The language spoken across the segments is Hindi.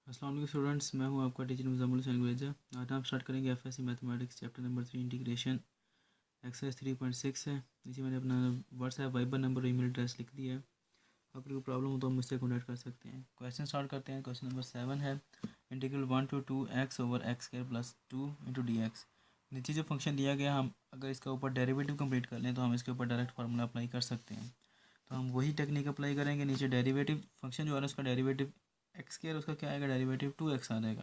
अस्सलाम वालेकुम स्टूडेंट्स, मैं हूं आपका टीचर मुज़म्मिल हुसैन गुलेजा। आज हम स्टार्ट करेंगे FSc mathematics chapter number 3 integration exercise 3.6 है। नीचे मैंने अपना व्हाट्सएप वाइबर नंबर और ईमेल एड्रेस लिख दिया है। अगर कोई प्रॉब्लम हो तो हम मुझसे कॉन्टैक्ट कर सकते हैं। क्वेश्चन स्टार्ट करते हैं। क्वेश्चन नंबर 7 है integral 1 to 2 x over x square plus 2 into D x. नीचे जो फंक्शन दिया गया, हम अगर इसका ऊपर डेरिवेटिव कंप्लीट कर लें तो हम इसके ऊपर डायरेक्ट फार्मूला अप्लाई कर सकते हैं। तो हम वही टेक्निक अप्लाई करेंगे। नीचे डेरिवेटिव फंक्शन जो है उसका डेरिवेटिव एक्स स्क्वायर, उसका क्या आएगा, डेरिवेटिव 2x आ जाएगा।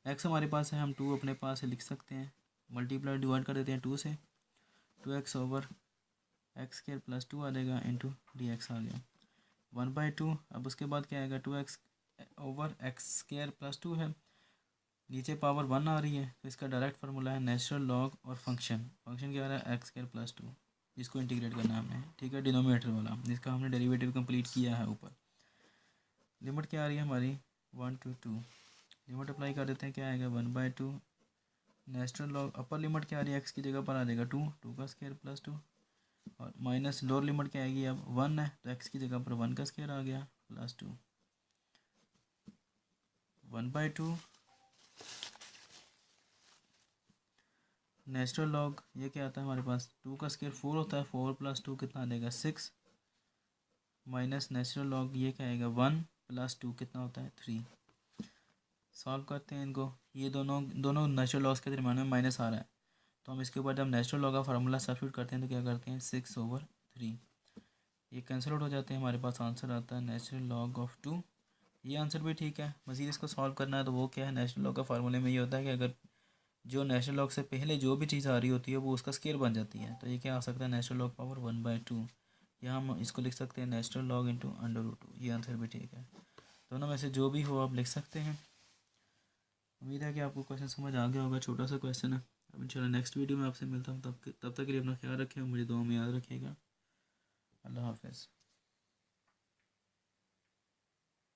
एक्स हमारे पास है, हम 2 अपने पास से लिख सकते हैं। मल्टीप्लाई डिवाइड कर देते हैं 2 से, 2x over x square plus 2 आ जाएगा इंटू डी एक्स आ गया 1/2। अब उसके बाद क्या आएगा, 2x over x square plus 2 है, नीचे पावर 1 आ रही है तो इसका डायरेक्ट फार्मूला है नेचुरल लॉग और फंक्शन क्या आ रहा है एक्स स्क्वायर प्लस 2, जिसको इंटीग्रेट करना है हमने, ठीक है, डिनोमिनेटर वाला जिसका हमने डेरिवेटिव कंप्लीट किया है। ऊपर लिमिट क्या आ रही है हमारी 1 to 2, लिमिट अप्लाई कर देते हैं, क्या आएगा 1/2 नेचुरल लॉग। अपर लिमिट क्या आ रही है, एक्स की जगह पर आ जाएगा 2 का स्क्वायर प्लस 2, और माइनस लोअर लिमिट क्या आएगी, अब 1 है तो एक्स की जगह पर 1 का स्क्वायर आ गया प्लस 2 1/2 नेचुरल लॉग। ये क्या आता है हमारे पास, 2 का स्क्वायर 4 होता है, 4 प्लस 2 कितना आ जाएगा 6, माइनस नेचुरल लॉग ये क्या आएगा 1 प्लस 2 कितना होता है 3। सॉल्व करते हैं इनको, ये दोनों दोनों नेचुरल लॉग्स के दरम्यान में माइनस आ रहा है तो हम इसके ऊपर जब नेचुरल लॉग का फार्मूला सब्स्टिट्यूट करते हैं तो क्या करते हैं 6/3, ये कैंसिल आउट हो जाते हैं। हमारे पास आंसर आता है नेचुरल लॉग ऑफ 2। ये आंसर भी ठीक है। मज़ीद इसको सॉल्व करना है तो वो क्या है, नेचुरल लॉग का फार्मूले में ये होता है कि अगर जो नेचुरल लॉग से पहले जो भी चीज़ आ रही होती है वो उसका स्केयर बन जाती है। तो ये क्या आ सकता है, नेचुरल लॉग पावर 1/2, या हम इसको लिख सकते हैं नेचुरल लॉग इंटू √2। ये आंसर भी ठीक है। दोनों में से जो भी हो आप लिख सकते हैं। उम्मीद है कि आपको क्वेश्चन समझ आ गया होगा, छोटा सा क्वेश्चन है। अब इंशाल्लाह नेक्स्ट वीडियो में आपसे मिलता हूँ, तब तक के लिए अपना ख्याल रखें और मुझे दुआ में याद रखिएगा। अल्लाह हाफ़िज़।